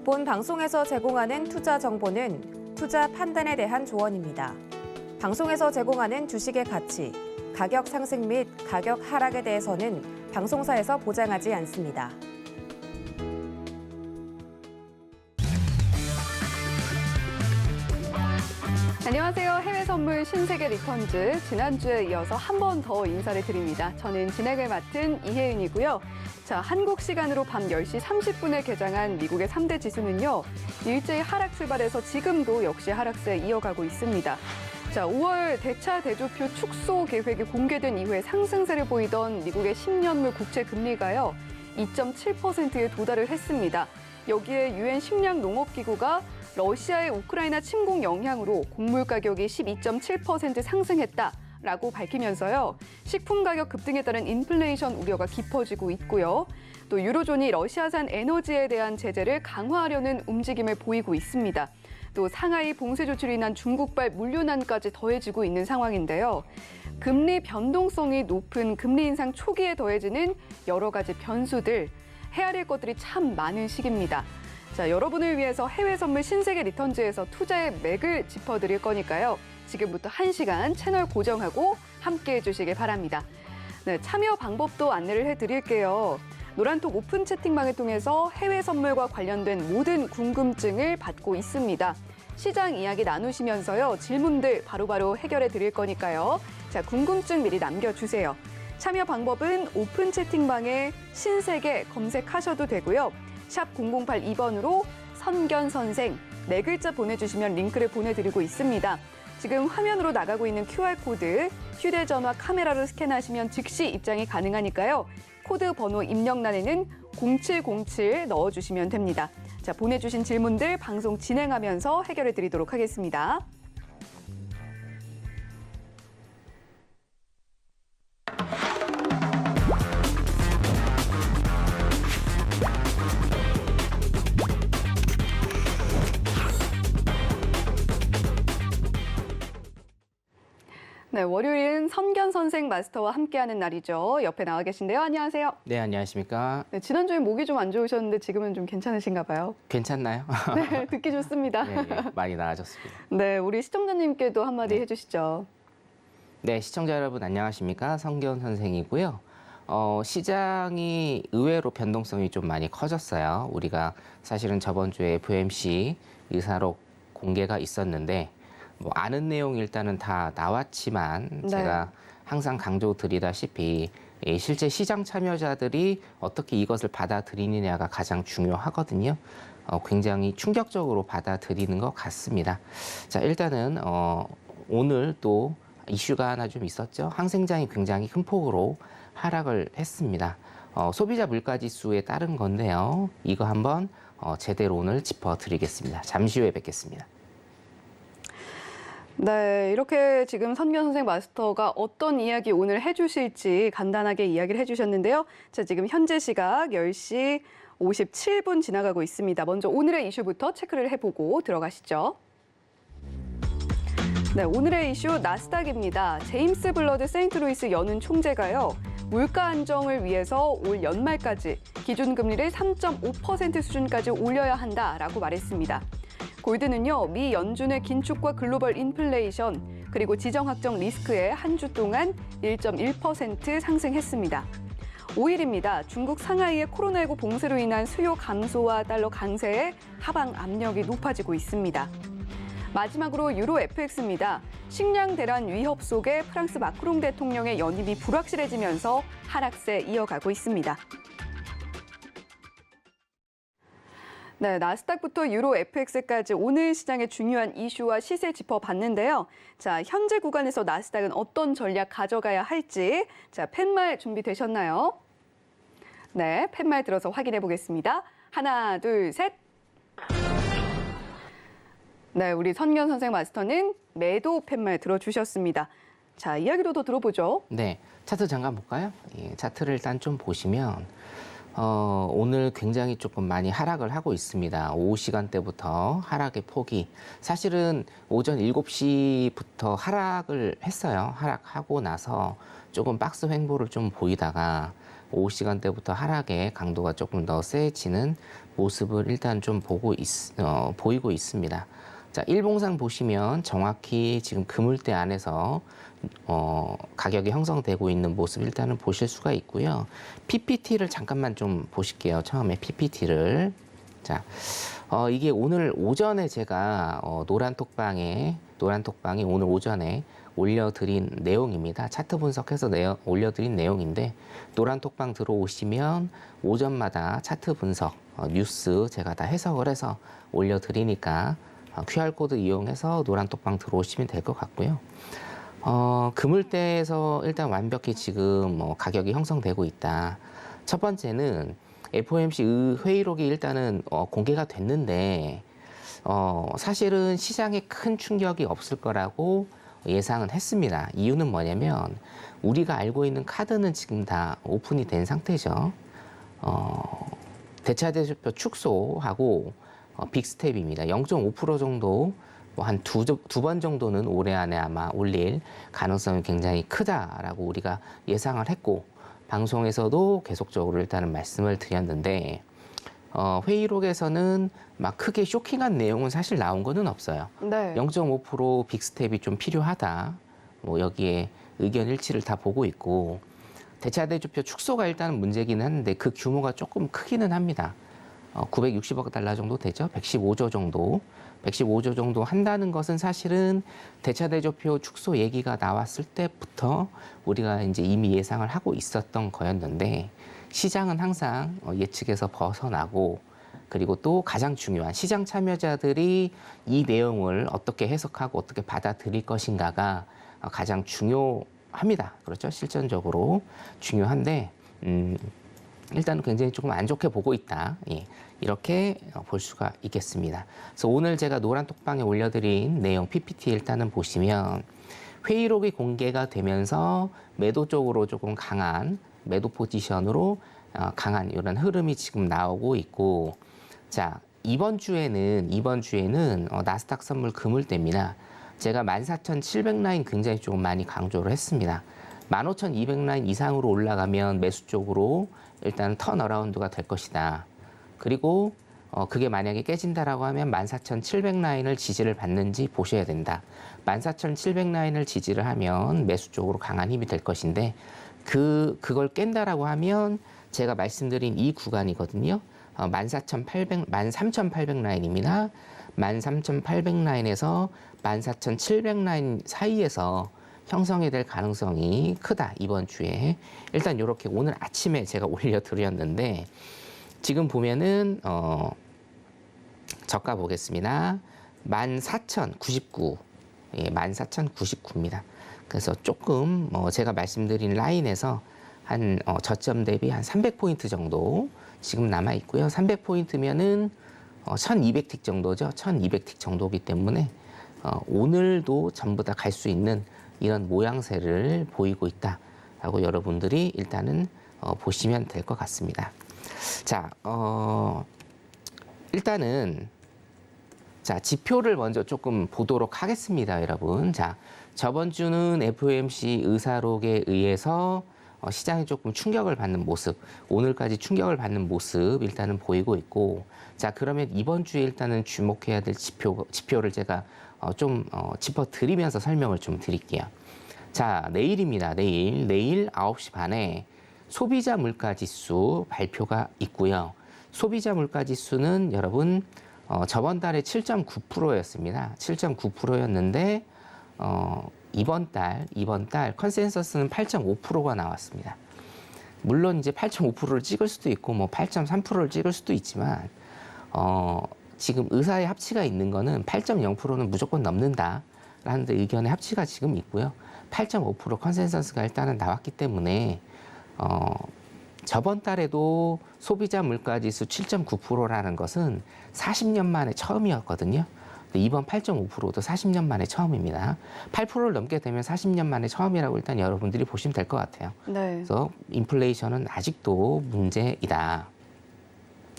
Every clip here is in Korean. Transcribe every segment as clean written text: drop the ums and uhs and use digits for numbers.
본 방송에서 제공하는 투자 정보는 투자 판단에 대한 조언입니다. 방송에서 제공하는 주식의 가치, 가격 상승 및 가격 하락에 대해서는 방송사에서 보장하지 않습니다. 안녕하세요. 해외 선물 신세계 리턴즈. 지난주에 이어서 한 번 더 인사를 드립니다. 저는 진행을 맡은 이혜은이고요. 자, 한국 시간으로 밤 10시 30분에 개장한 미국의 3대 지수는요. 일제히 하락 출발해서 지금도 역시 하락세 이어가고 있습니다. 자, 5월 대차 대조표 축소 계획이 공개된 이후에 상승세를 보이던 미국의 10년물 국채 금리가요. 2.7%에 도달을 했습니다. 여기에 유엔 식량농업기구가 러시아의 우크라이나 침공 영향으로 곡물 가격이 12.7% 상승했다라고 밝히면서요. 식품 가격 급등에 따른 인플레이션 우려가 깊어지고 있고요. 또 유로존이 러시아산 에너지에 대한 제재를 강화하려는 움직임을 보이고 있습니다. 또 상하이 봉쇄 조치로 인한 중국발 물류난까지 더해지고 있는 상황인데요. 금리 변동성이 높은 금리 인상 초기에 더해지는 여러 가지 변수들, 헤아릴 것들이 참 많은 시기입니다. 자, 여러분을 위해서 해외 선물 신세계 리턴즈에서 투자의 맥을 짚어드릴 거니까요. 지금부터 1시간 채널 고정하고 함께해 주시길 바랍니다. 네, 참여 방법도 안내를 해드릴게요. 노란톡 오픈 채팅방을 통해서 해외 선물과 관련된 모든 궁금증을 받고 있습니다. 시장 이야기 나누시면서요. 질문들 바로바로 해결해 드릴 거니까요. 자, 궁금증 미리 남겨주세요. 참여 방법은 오픈 채팅방에 신세계 검색하셔도 되고요. 샵 0082번으로 선견선생 4글자 보내주시면 링크를 보내드리고 있습니다. 지금 화면으로 나가고 있는 QR코드, 휴대전화 카메라로 스캔하시면 즉시 입장이 가능하니까요. 코드 번호 입력란에는 0707 넣어주시면 됩니다. 자, 보내주신 질문들 방송 진행하면서 해결해 드리도록 하겠습니다. 네, 월요일은 선견선생 마스터와 함께하는 날이죠. 옆에 나와 계신데요. 안녕하세요. 네, 안녕하십니까. 네, 지난주에 목이 좀 안 좋으셨는데 지금은 좀 괜찮으신가 봐요. 괜찮나요? 네, 듣기 좋습니다. 네, 많이 나아졌습니다. 네, 우리 시청자님께도 한마디 네. 해주시죠. 네, 시청자 여러분 안녕하십니까. 성기현 선생이고요. 시장이 의외로 변동성이 좀 많이 커졌어요. 우리가 사실은 저번 주에 FOMC 의사록 공개가 있었는데 뭐 아는 내용 일단은 다 나왔지만 네. 제가 항상 강조드리다시피 실제 시장 참여자들이 어떻게 이것을 받아들이느냐가 가장 중요하거든요. 굉장히 충격적으로 받아들이는 것 같습니다. 자, 일단은 오늘 또 이슈가 하나 좀 있었죠. 항생장이 굉장히 큰 폭으로 하락을 했습니다. 소비자 물가지수에 따른 건데요. 이거 한번 제대로 오늘 짚어드리겠습니다. 잠시 후에 뵙겠습니다. 네, 이렇게 지금 선견선생 마스터가 어떤 이야기 오늘 해주실지 간단하게 이야기를 해주셨는데요. 자, 지금 현재 시각 10시 57분 지나가고 있습니다. 먼저 오늘의 이슈부터 체크를 해보고 들어가시죠. 네, 오늘의 이슈 나스닥입니다. 제임스 블러드 세인트루이스 연은 총재가요. 물가 안정을 위해서 올 연말까지 기준금리를 3.5% 수준까지 올려야 한다라고 말했습니다. 골드는요, 미 연준의 긴축과 글로벌 인플레이션, 그리고 지정 확정 리스크에 한 주 동안 1.1% 상승했습니다. 5일입니다. 중국 상하이의 코로나19 봉쇄로 인한 수요 감소와 달러 강세에 하방 압력이 높아지고 있습니다. 마지막으로 유로 FX입니다. 식량 대란 위협 속에 프랑스 마크롱 대통령의 연임이 불확실해지면서 하락세 이어가고 있습니다. 네, 나스닥부터 유로 FX까지 오늘 시장의 중요한 이슈와 시세 짚어봤는데요. 자, 현재 구간에서 나스닥은 어떤 전략 가져가야 할지, 자, 팻말 준비되셨나요? 네, 팻말 들어서 확인해 보겠습니다. 하나, 둘, 셋. 네, 우리 선견 선생 마스터는 매도 팻말 들어주셨습니다. 자, 이야기도 더 들어보죠. 네, 차트 잠깐 볼까요? 차트를 일단 좀 보시면 오늘 굉장히 조금 많이 하락을 하고 있습니다. 오후 시간대부터 하락의 폭이 사실은 오전 7시부터 하락을 했어요. 하락하고 나서 조금 박스 횡보를 좀 보이다가 오후 시간대부터 하락의 강도가 조금 더 세지는 모습을 일단 좀 보이고 있습니다. 자, 일봉상 보시면 정확히 지금 그물대 안에서 가격이 형성되고 있는 모습 일단은 보실 수가 있고요. PPT를 잠깐만 좀 보실게요. 처음에 PPT를. 자, 이게 오늘 오전에 제가 노란톡방에 오늘 오전에 올려드린 내용입니다. 차트 분석해서 올려드린 내용인데 노란톡방 들어오시면 오전마다 차트 분석 뉴스 제가 다 해석을 해서 올려드리니까 QR코드 이용해서 노란톡방 들어오시면 될 것 같고요. 그물대에서 일단 완벽히 지금 가격이 형성되고 있다. 첫 번째는 FOMC 회의록이 일단은 공개가 됐는데 사실은 시장에 큰 충격이 없을 거라고 예상은 했습니다. 이유는 뭐냐면 우리가 알고 있는 카드는 지금 다 오픈이 된 상태죠. 대차대조표 축소하고 빅스텝입니다. 0.5% 정도 한 두 번 정도는 올해 안에 아마 올릴 가능성이 굉장히 크다라고 우리가 예상을 했고 방송에서도 계속적으로 일단은 말씀을 드렸는데 회의록에서는 막 크게 쇼킹한 내용은 사실 나온 거는 없어요. 네. 0.5% 빅스텝이 좀 필요하다. 여기에 의견 일치를 다 보고 있고 대차대조표 축소가 일단은 문제기는 한데 그 규모가 조금 크기는 합니다. 960억 달러 정도 되죠. 115조 정도. 115조 정도 한다는 것은 사실은 대차대조표 축소 얘기가 나왔을 때부터 우리가 이제 이미 예상을 하고 있었던 거였는데 시장은 항상 예측에서 벗어나고 그리고 또 가장 중요한 시장 참여자들이 이 내용을 어떻게 해석하고 어떻게 받아들일 것인가가 가장 중요합니다. 그렇죠? 실전적으로 중요한데 일단은 굉장히 조금 안 좋게 보고 있다. 예, 이렇게 볼 수가 있겠습니다. 그래서 오늘 제가 노란톡방에 올려드린 내용 PPT 일단은 보시면 회의록이 공개가 되면서 매도 쪽으로 조금 강한 매도 포지션으로 강한 이런 흐름이 지금 나오고 있고 자 이번 주에는 나스닥 선물 그물대입니다. 제가 14,700 라인 굉장히 조금 많이 강조를 했습니다. 15,200 라인 이상으로 올라가면 매수 쪽으로 일단 턴어라운드가 될 것이다. 그리고 그게 만약에 깨진다라고 하면 14,700 라인을 지지를 받는지 보셔야 된다. 14,700 라인을 지지를 하면 매수 쪽으로 강한 힘이 될 것인데 그걸 깬다라고 하면 제가 말씀드린 이 구간이거든요. 13,800 라인입니다. 13,800 라인에서 14,700 라인 사이에서 형성이 될 가능성이 크다. 이번 주에. 일단 이렇게 오늘 아침에 제가 올려드렸는데 지금 보면은 저가 보겠습니다. 14,099. 예, 14,099입니다. 그래서 조금 제가 말씀드린 라인에서 한 저점 대비 한 300포인트 정도 지금 남아 있고요. 300포인트면은 1200틱 정도죠. 1200틱 정도이기 때문에 오늘도 전부 다 갈 수 있는 이런 모양새를 보이고 있다라고 여러분들이 일단은 보시면 될 것 같습니다. 자, 일단은 자 지표를 먼저 조금 보도록 하겠습니다, 여러분. 자, 저번 주는 FOMC 의사록에 의해서 시장이 조금 충격을 받는 모습, 오늘까지 충격을 받는 모습 일단은 보이고 있고, 자 그러면 이번 주에 일단은 주목해야 될 지표를 제가 좀 짚어드리면서 설명을 좀 드릴게요. 자, 내일입니다. 내일 9시 반에 소비자 물가지수 발표가 있고요. 소비자 물가지수는 여러분 저번 달에 7.9%였습니다. 7.9%였는데 이번 달 컨센서스는 8.5%가 나왔습니다. 물론 이제 8.5%를 찍을 수도 있고 뭐 8.3%를 찍을 수도 있지만 지금 의사의 합치가 있는 거는 8.0%는 무조건 넘는다라는 의견의 합치가 지금 있고요. 8.5% 컨센서스가 일단은 나왔기 때문에 저번 달에도 소비자 물가지수 7.9%라는 것은 40년 만에 처음이었거든요. 이번 8.5%도 40년 만에 처음입니다. 8%를 넘게 되면 40년 만에 처음이라고 일단 여러분들이 보시면 될 것 같아요. 네. 그래서 인플레이션은 아직도 문제이다.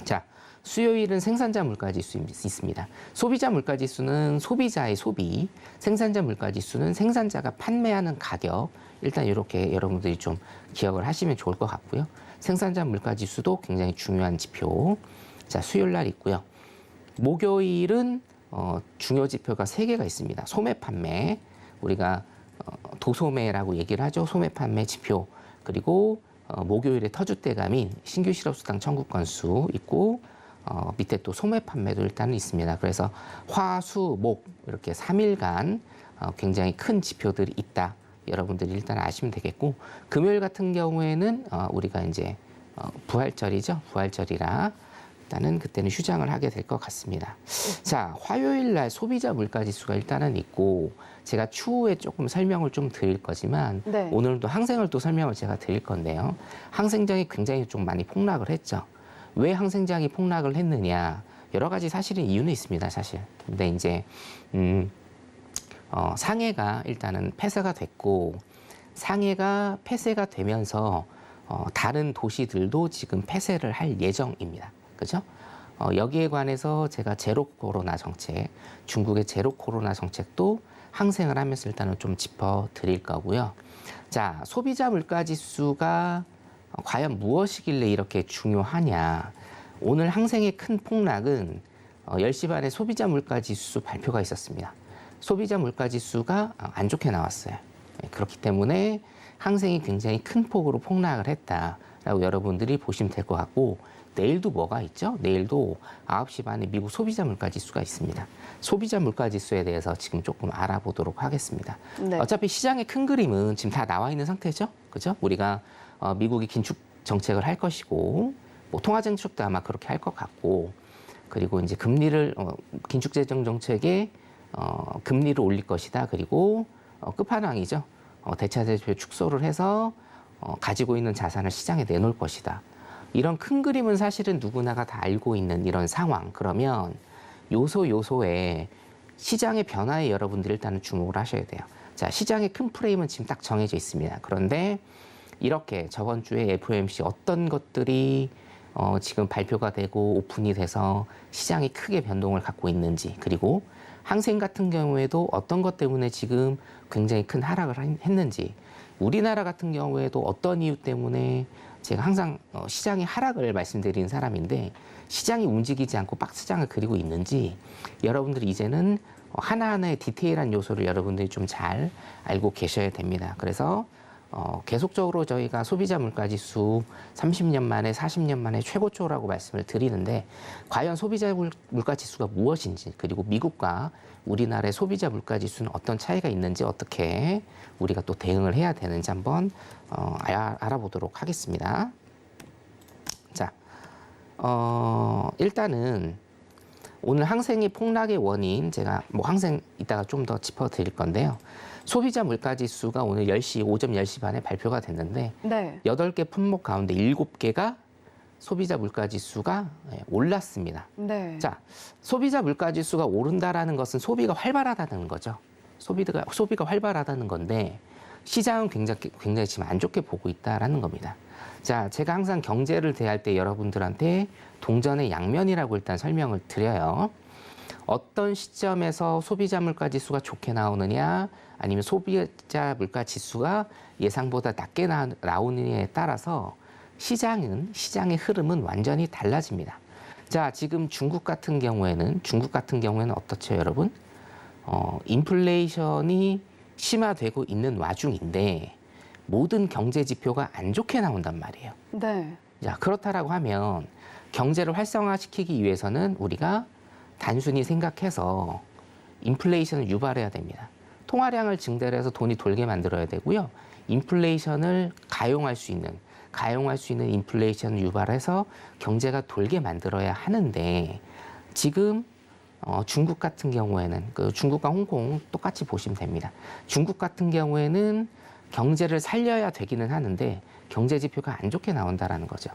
자, 수요일은 생산자 물가지수 있습니다. 소비자 물가지수는 소비자의 소비, 생산자 물가지수는 생산자가 판매하는 가격. 일단 이렇게 여러분들이 좀 기억을 하시면 좋을 것 같고요. 생산자 물가지수도 굉장히 중요한 지표. 자, 수요일 날 있고요. 목요일은 중요 지표가 3개가 있습니다. 소매 판매, 우리가 도소매라고 얘기를 하죠. 소매 판매 지표. 그리고 목요일에 터줏대감인 신규 실업수당 청구 건수 있고 밑에 또 소매 판매도 일단은 있습니다. 그래서 화, 수, 목 이렇게 3일간 굉장히 큰 지표들이 있다. 여러분들이 일단 아시면 되겠고 금요일 같은 경우에는 우리가 이제 부활절이죠. 부활절이라 일단은 그때는 휴장을 하게 될 것 같습니다. 자, 화요일 날 소비자 물가지수가 일단은 있고 제가 추후에 조금 설명을 좀 드릴 거지만 네. 오늘도 항생을 또 설명을 제가 드릴 건데요. 항생장이 굉장히 좀 많이 폭락을 했죠. 왜 항생장이 폭락을 했느냐? 여러 가지 사실은 이유는 있습니다, 사실. 근데 이제 상해가 일단은 폐쇄가 됐고 상해가 폐쇄가 되면서 다른 도시들도 지금 폐쇄를 할 예정입니다. 그죠? 여기에 관해서 제가 제로 코로나 정책, 중국의 제로 코로나 정책도 항생을 하면서 일단은 좀 짚어 드릴 거고요. 자, 소비자 물가 지수가 과연 무엇이길래 이렇게 중요하냐? 오늘 항생의 큰 폭락은 10시 반에 소비자 물가 지수 발표가 있었습니다. 소비자 물가 지수가 안 좋게 나왔어요. 그렇기 때문에 항생이 굉장히 큰 폭으로 폭락을 했다라고 여러분들이 보시면 될 것 같고 내일도 뭐가 있죠? 내일도 9시 반에 미국 소비자 물가 지수가 있습니다. 소비자 물가 지수에 대해서 지금 조금 알아보도록 하겠습니다. 네. 어차피 시장의 큰 그림은 지금 다 나와 있는 상태죠. 그죠? 우리가 미국이 긴축 정책을 할 것이고 뭐 통화 정책도 아마 그렇게 할 것 같고 그리고 이제 금리를 긴축 재정 정책에 금리를 올릴 것이다. 그리고 끝판왕이죠. 대차대조 축소를 해서 가지고 있는 자산을 시장에 내놓을 것이다. 이런 큰 그림은 사실은 누구나가 다 알고 있는 이런 상황. 그러면 요소에 시장의 변화에 여러분들이 일단은 주목을 하셔야 돼요. 자, 시장의 큰 프레임은 지금 딱 정해져 있습니다. 그런데 이렇게 저번 주에 FOMC 어떤 것들이 지금 발표가 되고 오픈이 돼서 시장이 크게 변동을 갖고 있는지 그리고 항생 같은 경우에도 어떤 것 때문에 지금 굉장히 큰 하락을 했는지 우리나라 같은 경우에도 어떤 이유 때문에 제가 항상 시장의 하락을 말씀드리는 사람인데 시장이 움직이지 않고 박스장을 그리고 있는지 여러분들이 이제는 하나하나의 디테일한 요소를 여러분들이 좀 잘 알고 계셔야 됩니다. 그래서 계속적으로 저희가 소비자 물가지수 30년 만에 40년 만에 최고조라고 말씀을 드리는데 과연 소비자 물가지수가 무엇인지 그리고 미국과 우리나라의 소비자 물가지수는 어떤 차이가 있는지 어떻게 우리가 또 대응을 해야 되는지 한번 알아보도록 하겠습니다. 자, 일단은 오늘 항생의 폭락의 원인 제가 뭐 항생 이따가 좀 더 짚어드릴 건데요. 소비자 물가지수가 오늘 오전 10시 반에 발표가 됐는데 네. 8개 품목 가운데 7개가 소비자 물가지수가 올랐습니다. 네. 자, 소비자 물가지수가 오른다라는 것은 소비가 활발하다는 거죠. 소비가 활발하다는 건데 시장은 굉장히 지금 안 좋게 보고 있다라는 겁니다. 자, 제가 항상 경제를 대할 때 여러분들한테 동전의 양면이라고 일단 설명을 드려요. 어떤 시점에서 소비자 물가지수가 좋게 나오느냐 아니면 소비자 물가지수가 예상보다 낮게 나오느냐에 따라서 시장의 흐름은 완전히 달라집니다. 자, 지금 중국 같은 경우에는 어떻죠, 여러분? 인플레이션이 심화되고 있는 와중인데 모든 경제 지표가 안 좋게 나온단 말이에요. 네. 자, 그렇다라고 하면 경제를 활성화시키기 위해서는 우리가 단순히 생각해서 인플레이션을 유발해야 됩니다. 통화량을 증대를 해서 돈이 돌게 만들어야 되고요. 인플레이션을 가용할 수 있는 인플레이션을 유발해서 경제가 돌게 만들어야 하는데 지금 중국 같은 경우에는 중국과 홍콩 똑같이 보시면 됩니다. 중국 같은 경우에는 경제를 살려야 되기는 하는데 경제 지표가 안 좋게 나온다라는 거죠.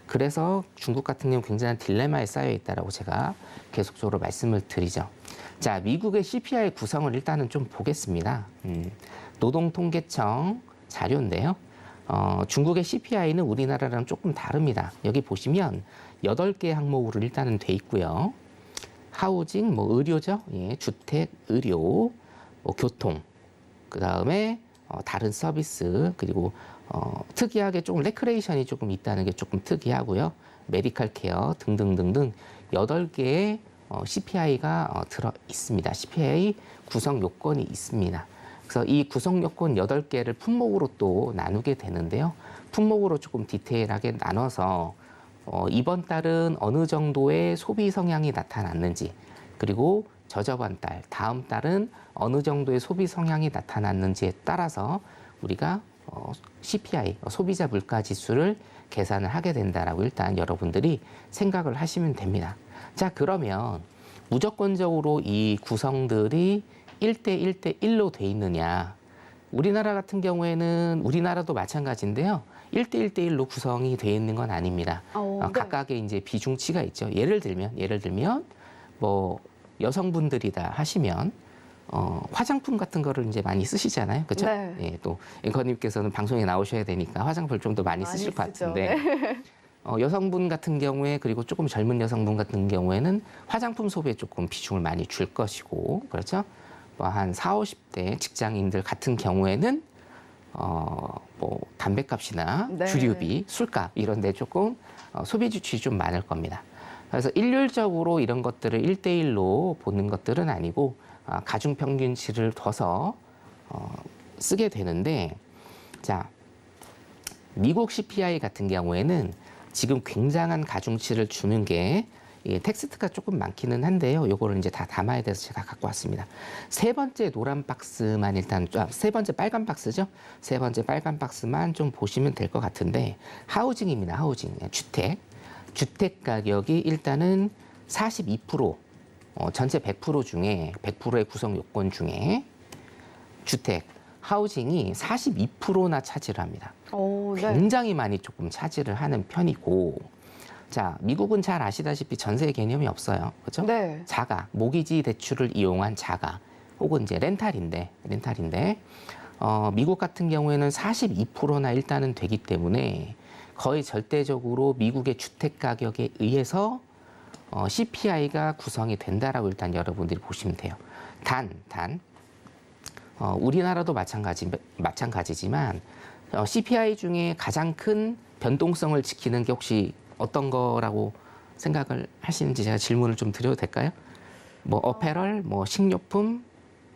그래서 중국 같은 경우 굉장한 딜레마에 쌓여 있다라고 제가 계속적으로 말씀을 드리죠. 자, 미국의 CPI 구성을 일단은 좀 보겠습니다. 노동통계청 자료인데요. 중국의 CPI는 우리나라랑 조금 다릅니다. 여기 보시면 8개 항목으로 일단은 돼 있고요. 하우징, 뭐 의료죠. 예, 주택, 의료, 뭐 교통, 그 다음에 다른 서비스, 그리고 특이하게 조금 레크레이션이 조금 있다는 게 조금 특이하고요. 메디컬 케어 등등등등 8개의 CPI가 들어 있습니다. CPI 구성 요건이 있습니다. 그래서 이 구성 요건 8개를 품목으로 또 나누게 되는데요. 품목으로 조금 디테일하게 나눠서 이번 달은 어느 정도의 소비 성향이 나타났는지, 그리고 저저번 달, 다음 달은 어느 정도의 소비 성향이 나타났는지에 따라서 우리가 CPI, 소비자 물가 지수를 계산을 하게 된다라고 일단 여러분들이 생각을 하시면 됩니다. 자, 그러면 무조건적으로 이 구성들이 1대1대1로 돼 있느냐? 우리나라 같은 경우에는 우리나라도 마찬가지인데요. 1대1대1로 구성이 되어 있는 건 아닙니다. 네. 각각의 이제 비중치가 있죠. 예를 들면 뭐 여성분들이다 하시면 화장품 같은 거를 이제 많이 쓰시잖아요. 그렇죠? 네. 예, 또 앵커님께서는 방송에 나오셔야 되니까 화장품을 좀 더 많이 쓰실 것 쓰죠. 같은데 네. 여성분 같은 경우에, 그리고 조금 젊은 여성분 같은 경우에는 화장품 소비에 조금 비중을 많이 줄 것이고, 그렇죠? 뭐 한 40, 50대 직장인들 같은 경우에는 뭐 담배값이나 네. 주류비, 술값 이런 데 조금 소비 지출이 좀 많을 겁니다. 그래서 일률적으로 이런 것들을 1대1로 보는 것들은 아니고 가중 평균치를 둬서 쓰게 되는데, 자, 미국 CPI 같은 경우에는 지금 굉장한 가중치를 주는 게 텍스트가 조금 많기는 한데요. 요거를 이제 다 담아야 돼서 제가 갖고 왔습니다. 세 번째 노란 박스만 일단, 세 번째 빨간 박스죠. 세 번째 빨간 박스만 좀 보시면 될 것 같은데, 하우징입니다. 하우징. 주택 가격이 일단은 42%, 전체 100% 중에 100%의 구성 요건 중에 주택, 하우징이 42%나 차지를 합니다. 네. 굉장히 많이 조금 차지를 하는 편이고, 자, 미국은 잘 아시다시피 전세 개념이 없어요. 그렇죠? 네. 자가, 모기지 대출을 이용한 자가, 혹은 이제 렌탈인데, 미국 같은 경우에는 42%나 일단은 되기 때문에 거의 절대적으로 미국의 주택 가격에 의해서 CPI가 구성이 된다라고 일단 여러분들이 보시면 돼요. 우리나라도 마찬가지지만 CPI 중에 가장 큰 변동성을 지키는 게 혹시 어떤 거라고 생각을 하시는지 제가 질문을 좀 드려도 될까요? 뭐 어페럴, 뭐 식료품,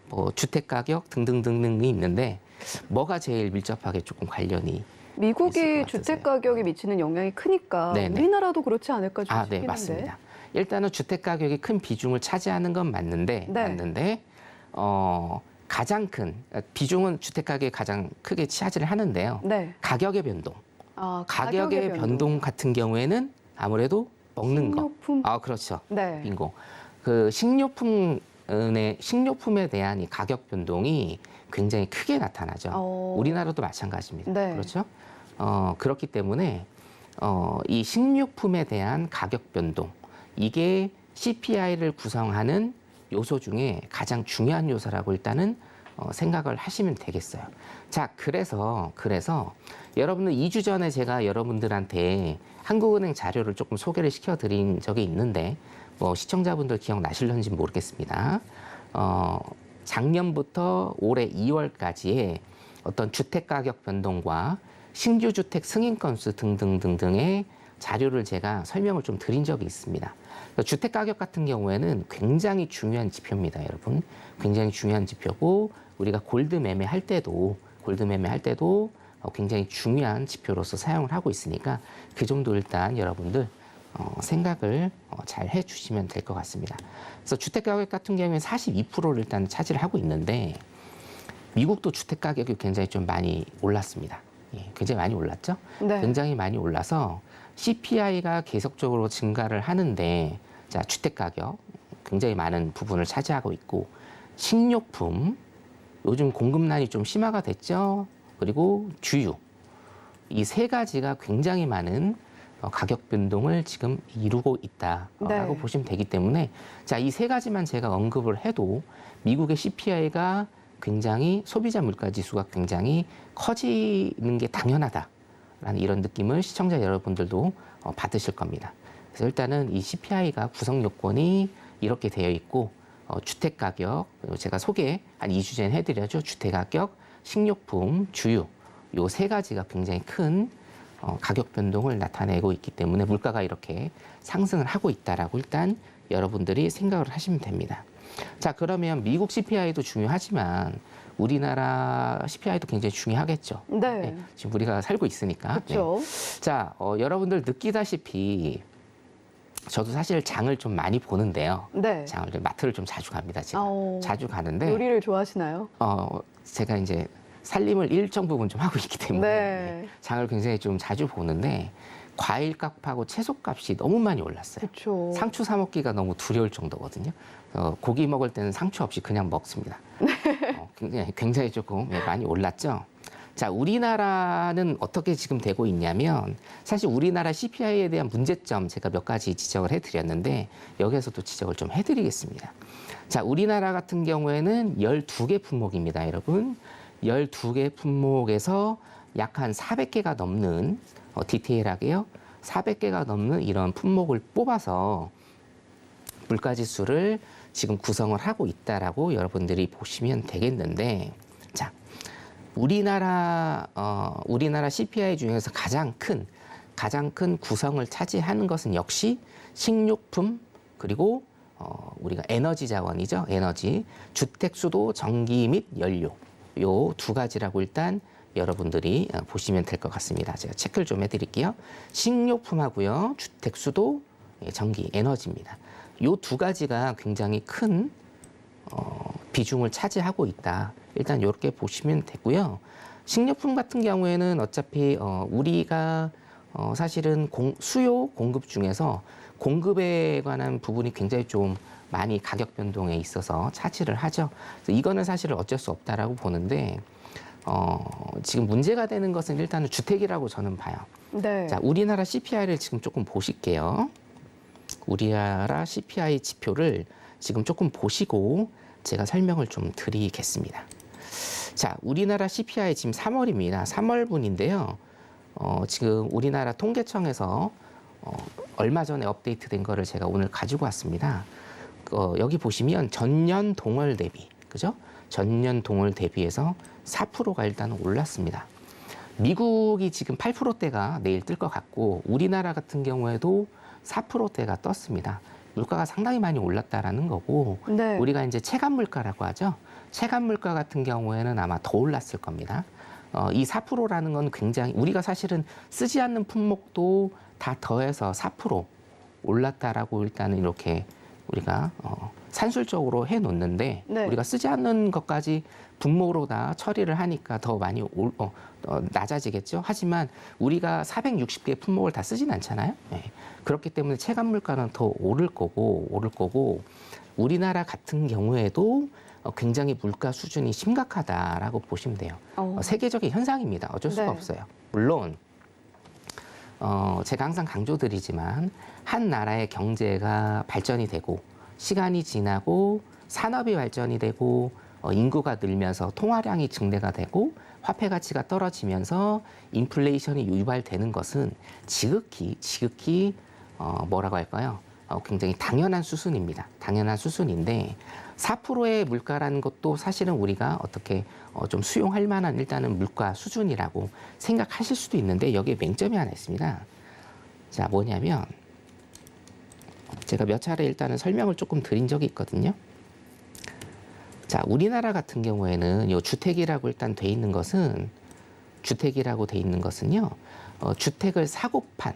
뭐 주택 가격 등등등등이 있는데 뭐가 제일 밀접하게 조금 관련이 있을 미국이 것 주택 같으세요? 가격이 미치는 영향이 크니까 네네. 우리나라도 그렇지 않을까 좀 네, 싶긴 한데. 맞습니다. 일단은 주택 가격이 큰 비중을 차지하는 건 맞는데, 네. 가장 큰 비중은 주택 가격이 가장 크게 차지를 하는데요. 네. 가격의 변동, 가격의 가격의 변동 같은 경우에는 아무래도 먹는 식료품. 거. 그렇죠. 네. 빙고. 그 식료품에 대한 이 가격 변동이 굉장히 크게 나타나죠. 우리나라도 마찬가지입니다. 네. 그렇죠? 그렇기 때문에 이 식료품에 대한 가격 변동, 이게 CPI를 구성하는 요소 중에 가장 중요한 요소라고 일단은 생각을 하시면 되겠어요. 자, 그래서 여러분들 2주 전에 제가 여러분들한테 한국은행 자료를 조금 소개를 시켜드린 적이 있는데, 뭐 시청자분들 기억나실런지 모르겠습니다. 작년부터 올해 2월까지의 어떤 주택 가격 변동과 신규 주택 승인 건수 등등등등의 자료를 제가 설명을 좀 드린 적이 있습니다. 주택 가격 같은 경우에는 굉장히 중요한 지표입니다, 여러분. 굉장히 중요한 지표고, 우리가 골드 매매할 때도 굉장히 중요한 지표로서 사용을 하고 있으니까 그 정도 일단 여러분들 생각을 잘 해주시면 될 것 같습니다. 그래서 주택 가격 같은 경우에 42%를 일단 차지를 하고 있는데, 미국도 주택 가격이 굉장히 좀 많이 올랐습니다. 예, 굉장히 많이 올랐죠? 네. 굉장히 많이 올라서 CPI가 계속적으로 증가를 하는데, 자, 주택 가격 굉장히 많은 부분을 차지하고 있고, 식료품 요즘 공급난이 좀 심화가 됐죠. 그리고 주유, 이 세 가지가 굉장히 많은 가격 변동을 지금 이루고 있다라고 네. 보시면 되기 때문에, 자, 이 세 가지만 제가 언급을 해도 미국의 CPI가 굉장히 소비자 물가 지수가 굉장히 커지는 게 당연하다라는 이런 느낌을 시청자 여러분들도 받으실 겁니다. 그래서 일단은 이 CPI가 구성 요건이 이렇게 되어 있고 주택 가격, 제가 소개 한 2주 전에 해드렸죠. 주택 가격, 식료품, 주유 요 세 가지가 굉장히 큰 가격 변동을 나타내고 있기 때문에 물가가 이렇게 상승을 하고 있다라고 일단 여러분들이 생각을 하시면 됩니다. 자, 그러면 미국 CPI도 중요하지만 우리나라 CPI도 굉장히 중요하겠죠. 네. 지금 우리가 살고 있으니까. 그렇죠. 네. 자, 여러분들 느끼다시피 저도 사실 장을 좀 많이 보는데요. 네. 장을 마트를 좀 자주 갑니다. 지금 어, 자주 가는데 요리를 좋아하시나요? 제가 이제 살림을 일정 부분 좀 하고 있기 때문에 네. 장을 굉장히 좀 자주 보는데 과일 값하고 채소 값이 너무 많이 올랐어요. 그렇죠. 상추 사 먹기가 너무 두려울 정도거든요. 고기 먹을 때는 상추 없이 그냥 먹습니다. 굉장히 조금 많이 올랐죠. 자, 우리나라는 어떻게 지금 되고 있냐면 사실 우리나라 CPI에 대한 문제점 제가 몇 가지 지적을 해드렸는데 여기에서도 지적을 좀 해드리겠습니다. 자, 우리나라 같은 경우에는 12개 품목입니다, 여러분. 12개 품목에서 약 한 400개가 넘는 디테일하게요. 400개가 넘는 이런 품목을 뽑아서 물가지수를 지금 구성을 하고 있다라고 여러분들이 보시면 되겠는데, 자, 우리나라 CPI 중에서 가장 큰 구성을 차지하는 것은 역시 식료품 그리고 우리가 에너지 자원이죠. 에너지, 주택 수도, 전기 및 연료 요 두 가지라고 일단 여러분들이 보시면 될 것 같습니다. 제가 체크를 좀 해드릴게요. 식료품하고요, 주택 수도, 전기, 에너지입니다. 요 두 가지가 굉장히 큰 비중을 차지하고 있다. 일단 이렇게 보시면 되고요. 식료품 같은 경우에는 어차피 우리가 사실은 수요 공급 중에서 공급에 관한 부분이 굉장히 좀 많이 가격 변동에 있어서 차지를 하죠. 그래서 이거는 사실 어쩔 수 없다라고 보는데 지금 문제가 되는 것은 일단은 주택이라고 저는 봐요. 네. 자, 우리나라 CPI를 지금 조금 보실게요. 우리나라 CPI 지표를 지금 조금 보시고 제가 설명을 좀 드리겠습니다. 자, 우리나라 CPI 지금 3월입니다. 3월분인데요. 지금 우리나라 통계청에서 얼마 전에 업데이트된 거를 제가 오늘 가지고 왔습니다. 여기 보시면 전년 동월 대비, 그죠? 전년 동월 대비해서 4%가 일단 올랐습니다. 미국이 지금 8%대가 내일 뜰 것 같고 우리나라 같은 경우에도 4%대가 떴습니다. 물가가 상당히 많이 올랐다라는 거고 네. 우리가 이제 체감 물가라고 하죠. 체감 물가 같은 경우에는 아마 더 올랐을 겁니다. 이 4%라는 건 굉장히 우리가 사실은 쓰지 않는 품목도 다 더해서 4% 올랐다라고 일단은 이렇게 우리가 산술적으로 해놓는데 네. 우리가 쓰지 않는 것까지 분모로 다 처리를 하니까 더 많이 낮아지겠죠. 하지만 우리가 460개 품목을 다 쓰진 않잖아요. 네. 그렇기 때문에 체감 물가는 더 오를 거고 우리나라 같은 경우에도 굉장히 물가 수준이 심각하다라고 보시면 돼요. 세계적인 현상입니다. 어쩔 수가 네. 없어요. 물론 제가 항상 강조드리지만 한 나라의 경제가 발전이 되고 시간이 지나고 산업이 발전이 되고 인구가 늘면서 통화량이 증대가 되고 화폐 가치가 떨어지면서 인플레이션이 유발되는 것은 지극히 뭐라고 할까요? 굉장히 당연한 수순입니다. 당연한 수순인데 4%의 물가라는 것도 사실은 우리가 어떻게 좀 수용할 만한 일단은 물가 수준이라고 생각하실 수도 있는데 여기에 맹점이 하나 있습니다. 자, 뭐냐면 제가 몇 차례 일단은 설명을 조금 드린 적이 있거든요. 자, 우리나라 같은 경우에는 요 주택이라고 일단 돼 있는 것은 주택을 사고 판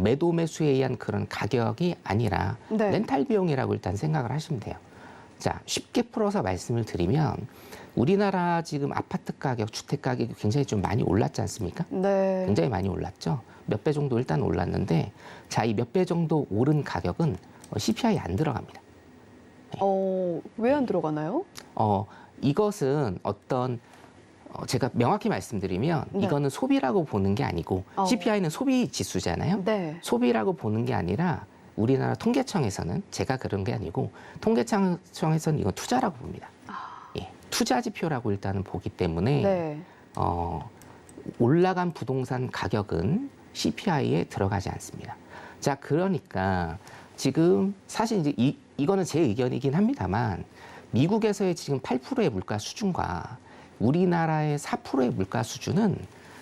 매도 매수에 의한 그런 가격이 아니라 네. 렌탈 비용이라고 일단 생각을 하시면 돼요. 자, 쉽게 풀어서 말씀을 드리면 우리나라 지금 아파트 가격, 주택 가격이 굉장히 좀 많이 올랐지 않습니까? 네. 굉장히 많이 올랐죠. 몇 배 정도 일단 올랐는데 자, 이 몇 배 정도 오른 가격은 CPI 안 들어갑니다. 왜 안 들어가나요? 이것은 어떤 제가 명확히 말씀드리면 네. 이거는 소비라고 보는 게 아니고 CPI는 소비 지수잖아요. 네. 소비라고 보는 게 아니라 우리나라 통계청에서는 제가 그런 게 아니고 통계청에서는 이건 투자라고 봅니다. 예, 투자 지표라고 일단은 보기 때문에 네. 올라간 부동산 가격은 CPI에 들어가지 않습니다. 자, 그러니까 지금 사실 이제 이거는 제 의견이긴 합니다만 미국에서의 지금 8%의 물가 수준과 우리나라의 4%의 물가 수준은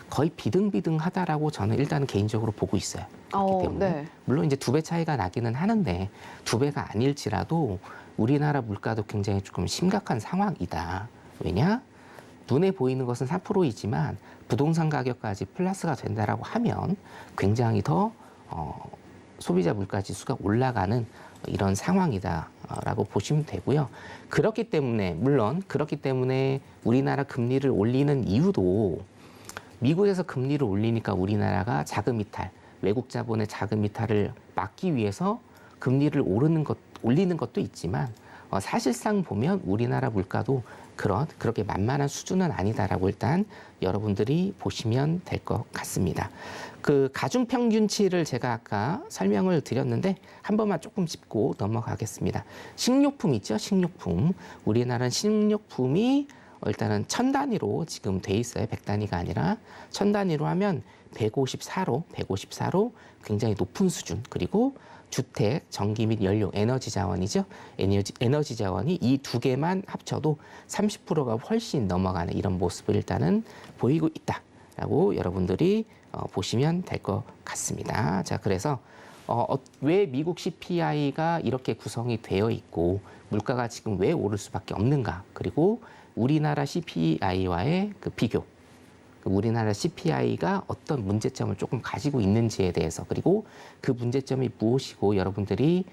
거의 비등비등하다라고 저는 일단은 개인적으로 보고 있어요. 그렇기 때문에 네. 물론 이제 2배 차이가 나기는 하는데 2배가 아닐지라도 우리나라 물가도 굉장히 조금 심각한 상황이다. 왜냐? 눈에 보이는 것은 4%이지만 부동산 가격까지 플러스가 된다라고 하면 굉장히 더 소비자 물가 지수가 올라가는 이런 상황이다라고 보시면 되고요. 그렇기 때문에 물론 그렇기 때문에 우리나라 금리를 올리는 이유도 미국에서 금리를 올리니까 우리나라가 자금 이탈, 외국 자본의 자금 이탈을 막기 위해서 금리를 올리는 것도 있지만 사실상 보면 우리나라 물가도 그렇게 만만한 수준은 아니다라고 일단 여러분들이 보시면 될 것 같습니다. 그 가중평균치를 제가 아까 설명을 드렸는데 한 번만 조금 짚고 넘어가겠습니다. 식료품 있죠? 식료품. 우리나라는 식료품이 일단은 1000단위로 지금 돼 있어요. 100단위가 아니라 1000단위로 하면 154로 굉장히 높은 수준. 그리고 주택, 전기 및 연료, 에너지 자원이죠. 에너지 자원이 이 두 개만 합쳐도 30%가 훨씬 넘어가는 이런 모습을 일단은 보이고 있다라고 여러분들이 보시면 될 것 같습니다. 자, 그래서 왜 미국 CPI가 이렇게 구성이 되어 있고 물가가 지금 왜 오를 수밖에 없는가? 그리고 우리나라 CPI와의 그 비교. 우리나라 CPI가 어떤 문제점을 조금 가지고 있는지에 대해서 그리고 그 문제점이 무엇이고 여러분들이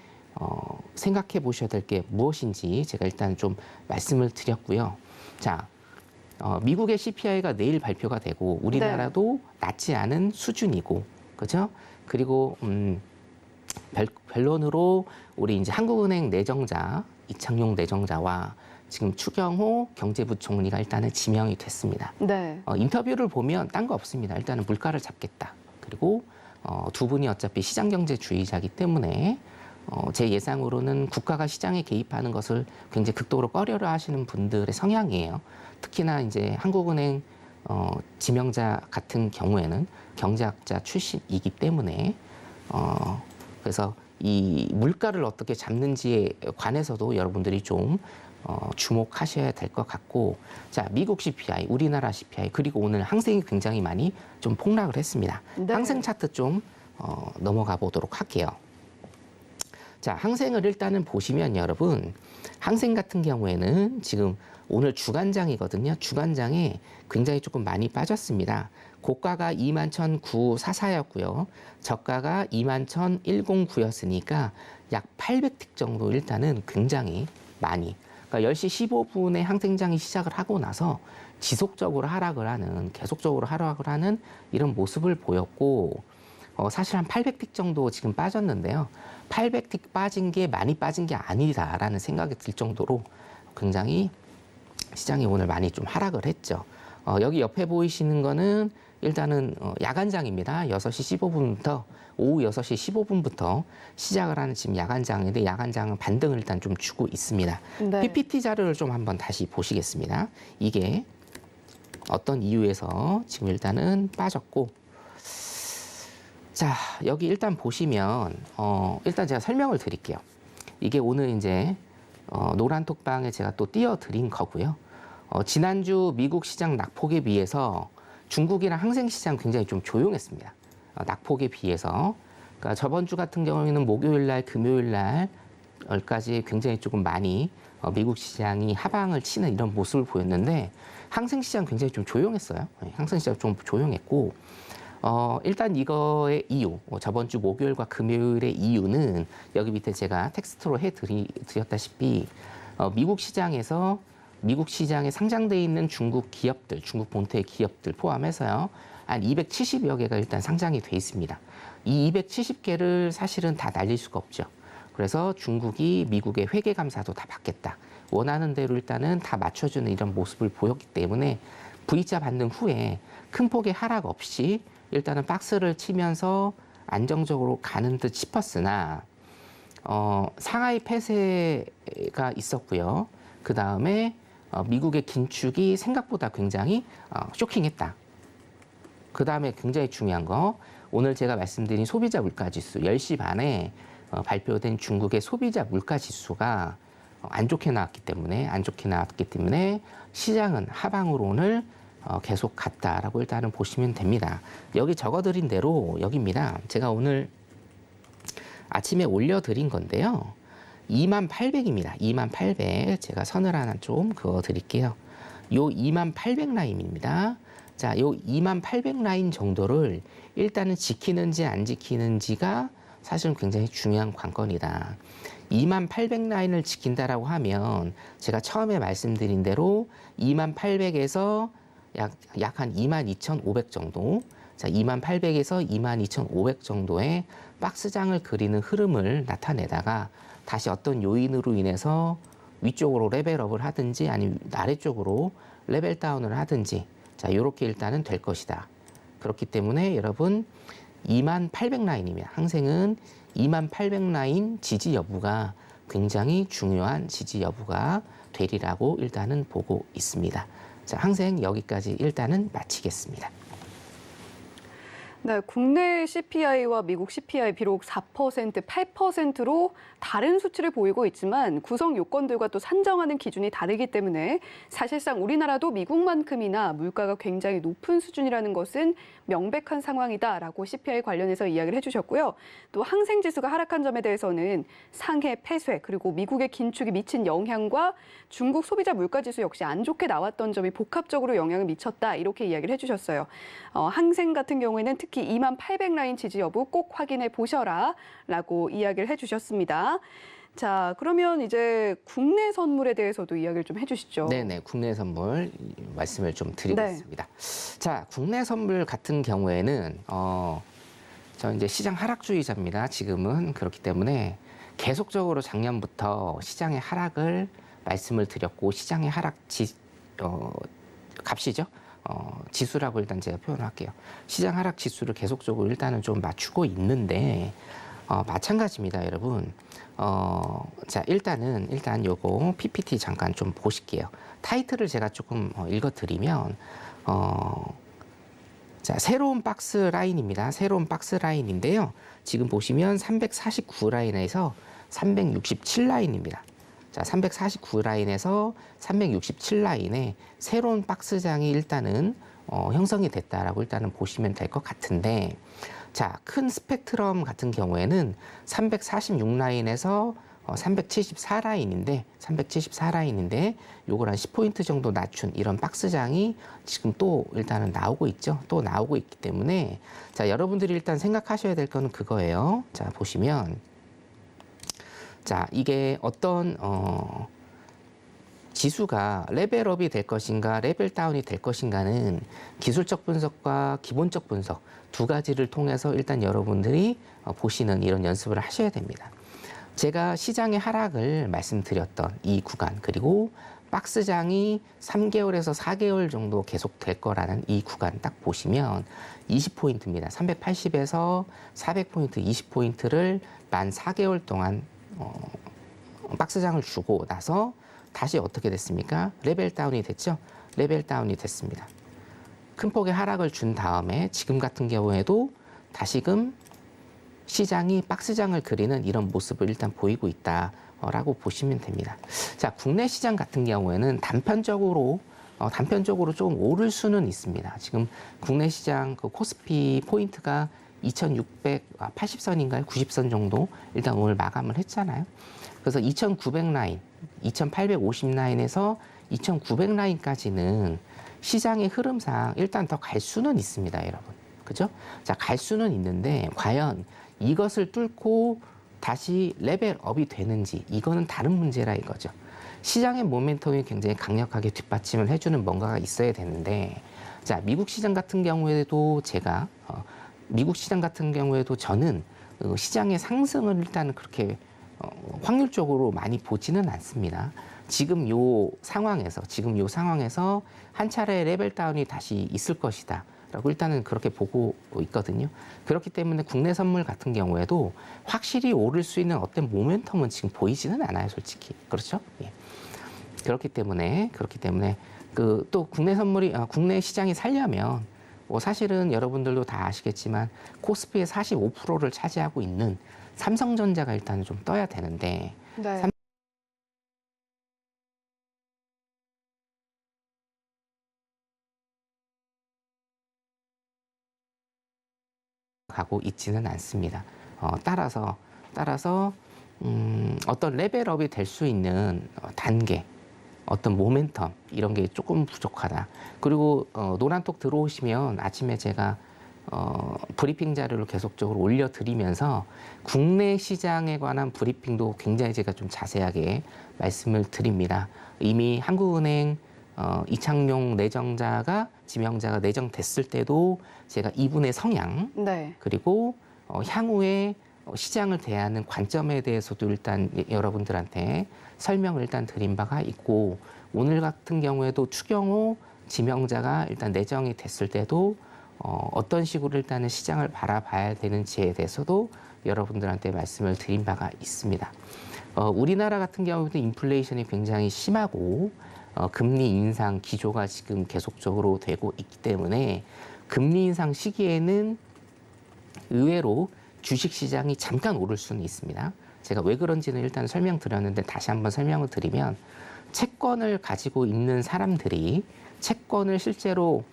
생각해 보셔야 될 게 무엇인지 제가 일단 좀 말씀을 드렸고요. 자, 미국의 CPI가 내일 발표가 되고 우리나라도 낮지 않은 수준이고, 그죠? 그리고 변론으로 우리 이제 한국은행 내정자 이창용 내정자와 지금 추경호 경제부총리가 일단은 지명이 됐습니다. 네. 인터뷰를 보면 딴 거 없습니다. 일단은 물가를 잡겠다. 그리고 두 분이 어차피 시장경제주의자이기 때문에 제 예상으로는 국가가 시장에 개입하는 것을 굉장히 극도로 꺼려려 하시는 분들의 성향이에요. 특히나 이제 한국은행 지명자 같은 경우에는 경제학자 출신이기 때문에 그래서 이 물가를 어떻게 잡는지에 관해서도 여러분들이 좀 주목하셔야 될 것 같고, 자, 미국 CPI, 우리나라 CPI, 그리고 오늘 항생이 굉장히 많이 좀 폭락을 했습니다. 네. 항생 차트 좀 넘어가 보도록 할게요. 자, 항생을 일단은 보시면 여러분, 항생 같은 경우에는 지금 오늘 주간장이거든요. 주간장에 굉장히 조금 많이 빠졌습니다. 고가가 21,944였고요. 저가가 21,109였으니까 약 800틱 정도 일단은 굉장히 많이. 그러니까 10시 15분에 항생장이 시작을 하고 나서 지속적으로 하락을 하는, 계속적으로 하락을 하는 이런 모습을 보였고, 사실 한 800틱 정도 지금 빠졌는데요. 800틱 빠진 게 많이 빠진 게 아니다라는 생각이 들 정도로 굉장히 시장이 오늘 많이 좀 하락을 했죠. 여기 옆에 보이시는 거는 일단은 야간장입니다. 6시 15분부터 오후 6시 15분부터 시작을 하는 지금 야간장인데 야간장은 반등을 일단 좀 주고 있습니다. 네. PPT 자료를 좀 한번 다시 보시겠습니다. 이게 어떤 이유에서 지금 일단은 빠졌고, 자, 여기 일단 보시면 일단 제가 설명을 드릴게요. 이게 오늘 이제 노란 톡방에 제가 또 띄워드린 거고요. 지난주 미국 시장 낙폭에 비해서 중국이랑 항생 시장 굉장히 좀 조용했습니다. 낙폭에 비해서. 그러니까 저번 주 같은 경우에는 목요일 날, 금요일 날까지 굉장히 조금 많이 미국 시장이 하방을 치는 이런 모습을 보였는데 항생 시장 굉장히 좀 조용했어요. 항생 시장 좀 조용했고, 일단 이거의 이유, 저번 주 목요일과 금요일의 이유는 여기 밑에 제가 텍스트로 해드렸다시피 미국 시장에 상장돼 있는 중국 기업들, 중국 본토의 기업들 포함해서요, 한 270여 개가 일단 상장이 돼 있습니다. 이 270개를 사실은 다 날릴 수가 없죠. 그래서 중국이 미국의 회계 감사도 다 받겠다. 원하는 대로 일단은 다 맞춰주는 이런 모습을 보였기 때문에 V자 반등 후에 큰 폭의 하락 없이 일단은 박스를 치면서 안정적으로 가는 듯 싶었으나 상하이 폐쇄가 있었고요. 그 다음에 미국의 긴축이 생각보다 굉장히 쇼킹했다. 그 다음에 굉장히 중요한 거, 오늘 제가 말씀드린 소비자 물가지수 10시 반에 발표된 중국의 소비자 물가지수가 안 좋게 나왔기 때문에 시장은 하방으로 오늘 계속 갔다라고 일단은 보시면 됩니다. 여기 적어드린 대로 여기입니다. 제가 오늘 아침에 올려드린 건데요. 2800입니다. 2800. 제가 선을 하나 좀 그어 드릴게요. 요 2800 라인입니다. 자, 요 2800 라인 정도를 일단은 지키는지 안 지키는지가 사실은 굉장히 중요한 관건이다. 2800 라인을 지킨다라고 하면 제가 처음에 말씀드린 대로 2800에서 약 한 22,500 정도, 자, 2800에서 22,500 정도의 박스장을 그리는 흐름을 나타내다가 다시 어떤 요인으로 인해서 위쪽으로 레벨업을 하든지 아니면 아래쪽으로 레벨 다운을 하든지, 자, 이렇게 일단은 될 것이다. 그렇기 때문에 여러분 2800 라인이면 항생은 2800 라인 지지 여부가 굉장히 중요한 지지 여부가 되리라고 일단은 보고 있습니다. 자, 항생 여기까지 일단은 마치겠습니다. 네, 국내 CPI와 미국 CPI 비록 4%, 8%로 다른 수치를 보이고 있지만 구성 요건들과 또 산정하는 기준이 다르기 때문에 사실상 우리나라도 미국만큼이나 물가가 굉장히 높은 수준이라는 것은 명백한 상황이다라고 CPI 관련해서 이야기를 해주셨고요. 또 항생지수가 하락한 점에 대해서는 상해 폐쇄 그리고 미국의 긴축이 미친 영향과 중국 소비자 물가지수 역시 안 좋게 나왔던 점이 복합적으로 영향을 미쳤다 이렇게 이야기를 해주셨어요. 항생 같은 경우에는 특히 2800 라인 지지 여부 꼭 확인해 보셔라 라고 이야기를 해주셨습니다. 자, 그러면 이제 국내 선물에 대해서도 이야기를 좀 해주시죠. 네네, 국내 선물 말씀을 좀 드리겠습니다. 네. 자, 국내 선물 같은 경우에는 저 이제 시장 하락주의자입니다. 지금은 그렇기 때문에 계속적으로 작년부터 시장의 하락을 말씀을 드렸고 시장의 하락 값이죠. 지수라고 일단 제가 표현할게요. 시장 하락 지수를 계속적으로 일단은 좀 맞추고 있는데 마찬가지입니다, 여러분. 자, 일단 요거 PPT 잠깐 좀 보실게요. 타이틀을 제가 조금 읽어드리면 자, 새로운 박스 라인입니다. 새로운 박스 라인인데요. 지금 보시면 349 라인에서 367 라인입니다. 자, 349 라인에서 367 라인에 새로운 박스장이 일단은 형성이 됐다라고 일단은 보시면 될 것 같은데, 자, 큰 스펙트럼 같은 경우에는 346 라인에서 374 라인인데 요걸 한 10포인트 정도 낮춘 이런 박스장이 지금 또 일단은 나오고 있죠. 또 나오고 있기 때문에 자, 여러분들이 일단 생각하셔야 될 거는 그거예요. 자, 보시면 자, 이게 어떤 지수가 레벨업이 될 것인가 레벨 다운이 될 것인가는 기술적 분석과 기본적 분석 두 가지를 통해서 일단 여러분들이 보시는 이런 연습을 하셔야 됩니다. 제가 시장의 하락을 말씀드렸던 이 구간, 그리고 박스장이 3개월에서 4개월 정도 계속 될 거라는 이 구간 딱 보시면 20포인트입니다. 380에서 400포인트, 20포인트를 만 4개월 동안 박스장을 주고 나서 다시 어떻게 됐습니까? 레벨 다운이 됐죠? 레벨 다운이 됐습니다. 큰 폭의 하락을 준 다음에 지금 같은 경우에도 다시금 시장이 박스장을 그리는 이런 모습을 일단 보이고 있다라고 보시면 됩니다. 자, 국내 시장 같은 경우에는 단편적으로 좀 오를 수는 있습니다. 지금 국내 시장 그 코스피 포인트가 2680선인가요? 90선 정도 일단 오늘 마감을 했잖아요. 그래서 2900 라인, 2850 라인에서 2900 라인까지는 시장의 흐름상 일단 더 갈 수는 있습니다, 여러분. 그죠? 자, 갈 수는 있는데 과연 이것을 뚫고 다시 레벨업이 되는지 이거는 다른 문제라 이거죠. 시장의 모멘텀이 굉장히 강력하게 뒷받침을 해주는 뭔가가 있어야 되는데, 자, 미국 시장 같은 경우에도 저는 시장의 상승을 일단 그렇게 확률적으로 많이 보지는 않습니다. 지금 요 상황에서 한 차례 레벨 다운이 다시 있을 것이다 라고 일단은 그렇게 보고 있거든요. 그렇기 때문에 국내 선물 같은 경우에도 확실히 오를 수 있는 어떤 모멘텀은 지금 보이지는 않아요, 솔직히. 그렇죠? 예. 그렇기 때문에 그 또 국내 시장이 살려면 뭐 사실은 여러분들도 다 아시겠지만 코스피의 45%를 차지하고 있는 삼성전자가 일단 좀 떠야 되는데 네. 가고 있지는 않습니다. 따라서 어떤 레벨업이 될 수 있는 단계, 어떤 모멘텀 이런 게 조금 부족하다. 그리고 노란톡 들어오시면 아침에 제가 브리핑 자료를 계속적으로 올려드리면서 국내 시장에 관한 브리핑도 굉장히 제가 좀 자세하게 말씀을 드립니다. 이미 한국은행 이창용 내정자가 지명자가 내정됐을 때도 제가 이분의 성향 네. 그리고 향후에 시장을 대하는 관점에 대해서도 일단 여러분들한테 설명을 일단 드린 바가 있고 오늘 같은 경우에도 추경호 지명자가 일단 내정이 됐을 때도 어떤 식으로 일단은 시장을 바라봐야 되는지에 대해서도 여러분들한테 말씀을 드린 바가 있습니다. 우리나라 같은 경우에도 인플레이션이 굉장히 심하고 금리 인상 기조가 지금 계속적으로 되고 있기 때문에 금리 인상 시기에는 의외로 주식시장이 잠깐 오를 수는 있습니다. 제가 왜 그런지는 일단 설명드렸는데 다시 한번 설명을 드리면 채권을 가지고 있는 사람들이 채권을 실제로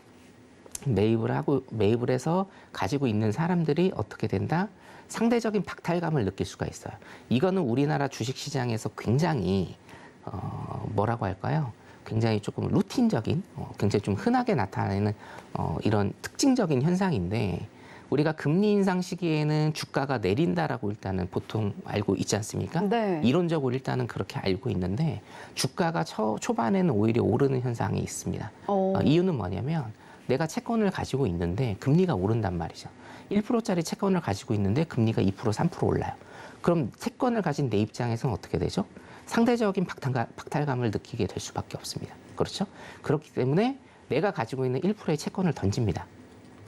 매입을 해서 가지고 있는 사람들이 어떻게 된다? 상대적인 박탈감을 느낄 수가 있어요. 이거는 우리나라 주식시장에서 굉장히 뭐라고 할까요? 굉장히 조금 루틴적인, 굉장히 좀 흔하게 나타나는 이런 특징적인 현상인데 우리가 금리 인상 시기에는 주가가 내린다라고 일단은 보통 알고 있지 않습니까? 네. 이론적으로 일단은 그렇게 알고 있는데 주가가 초반에는 오히려 오르는 현상이 있습니다. 이유는 뭐냐면 내가 채권을 가지고 있는데 금리가 오른단 말이죠. 1%짜리 채권을 가지고 있는데 금리가 2%, 3% 올라요. 그럼 채권을 가진 내 입장에서는 어떻게 되죠? 상대적인 박탈감을 느끼게 될 수밖에 없습니다. 그렇죠? 그렇기 때문에 내가 가지고 있는 1%의 채권을 던집니다.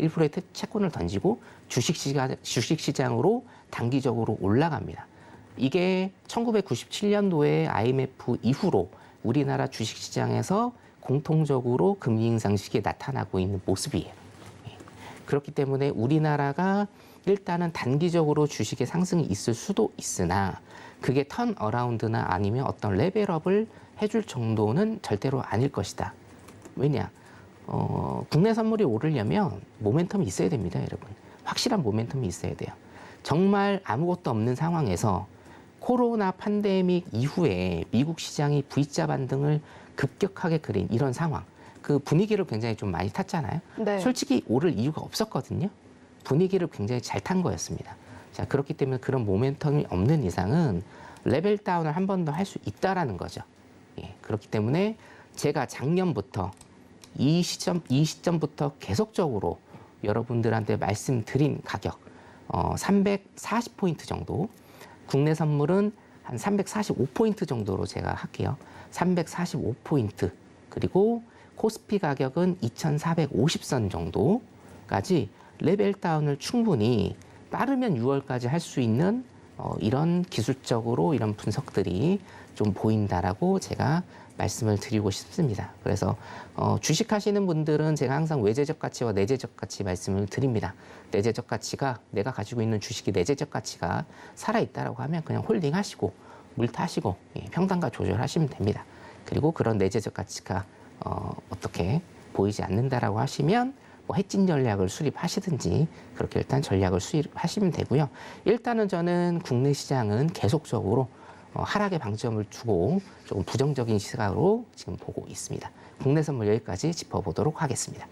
1%의 채권을 던지고 주식시장으로 단기적으로 올라갑니다. 이게 1997년도에 IMF 이후로 우리나라 주식시장에서 공통적으로 금리 인상 시기에 나타나고 있는 모습이에요. 그렇기 때문에 우리나라가 일단은 단기적으로 주식의 상승이 있을 수도 있으나 그게 턴어라운드나 아니면 어떤 레벨업을 해줄 정도는 절대로 아닐 것이다. 왜냐? 국내 선물이 오르려면 모멘텀이 있어야 됩니다, 여러분. 확실한 모멘텀이 있어야 돼요. 정말 아무것도 없는 상황에서 코로나 팬데믹 이후에 미국 시장이 V자 반등을 급격하게 그린 이런 상황. 그 분위기를 굉장히 좀 많이 탔잖아요. 네. 솔직히 오를 이유가 없었거든요. 분위기를 굉장히 잘 탄 거였습니다. 자, 그렇기 때문에 그런 모멘텀이 없는 이상은 레벨 다운을 한 번 더 할 수 있다라는 거죠. 예, 그렇기 때문에 제가 작년부터 이 시점부터 계속적으로 여러분들한테 말씀드린 가격 340포인트 정도, 국내 선물은 한 345포인트 정도로 제가 할게요. 345포인트, 그리고 코스피 가격은 2450선 정도까지 레벨 다운을 충분히 빠르면 6월까지 할 수 있는 이런 기술적으로 이런 분석들이 좀 보인다라고 제가 말씀을 드리고 싶습니다. 그래서 주식하시는 분들은 제가 항상 외재적 가치와 내재적 가치 말씀을 드립니다. 내재적 가치가 내가 가지고 있는 주식이 내재적 가치가 살아있다라고 하면 그냥 홀딩하시고 물 타시고 평단가 조절하시면 됩니다. 그리고 그런 내재적 가치가 어떻게 보이지 않는다라고 하시면 뭐 해진 전략을 수립하시든지 그렇게 일단 전략을 수립하시면 되고요. 일단은 저는 국내 시장은 계속적으로 하락의 방점을 두고 조금 부정적인 시각으로 지금 보고 있습니다. 국내 선물 여기까지 짚어보도록 하겠습니다.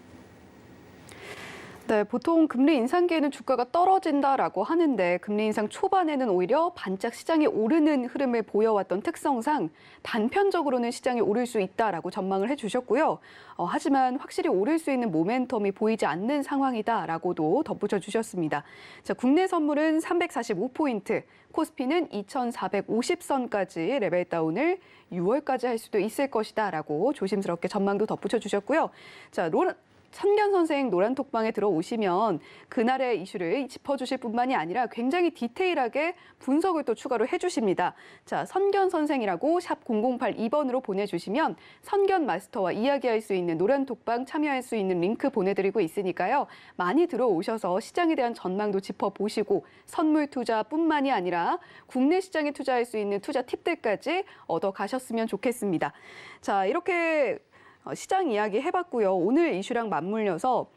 네, 보통 금리 인상기에는 주가가 떨어진다라고 하는데 금리 인상 초반에는 오히려 반짝 시장이 오르는 흐름을 보여왔던 특성상 단편적으로는 시장이 오를 수 있다라고 전망을 해주셨고요. 하지만 확실히 오를 수 있는 모멘텀이 보이지 않는 상황이다라고도 덧붙여 주셨습니다. 자, 국내 선물은 345포인트, 코스피는 2450선까지 레벨 다운을 6월까지 할 수도 있을 것이다라고 조심스럽게 전망도 덧붙여 주셨고요. 자, 선견 선생 노란톡방에 들어오시면 그날의 이슈를 짚어주실 뿐만이 아니라 굉장히 디테일하게 분석을 또 추가로 해주십니다. 자, 선견 선생이라고 샵 0082번으로 보내주시면 선견 마스터와 이야기할 수 있는 노란톡방 참여할 수 있는 링크 보내드리고 있으니까요. 많이 들어오셔서 시장에 대한 전망도 짚어보시고 선물 투자뿐만이 아니라 국내 시장에 투자할 수 있는 투자 팁들까지 얻어가셨으면 좋겠습니다. 자, 이렇게 시장 이야기 해봤고요. 오늘 이슈랑 맞물려서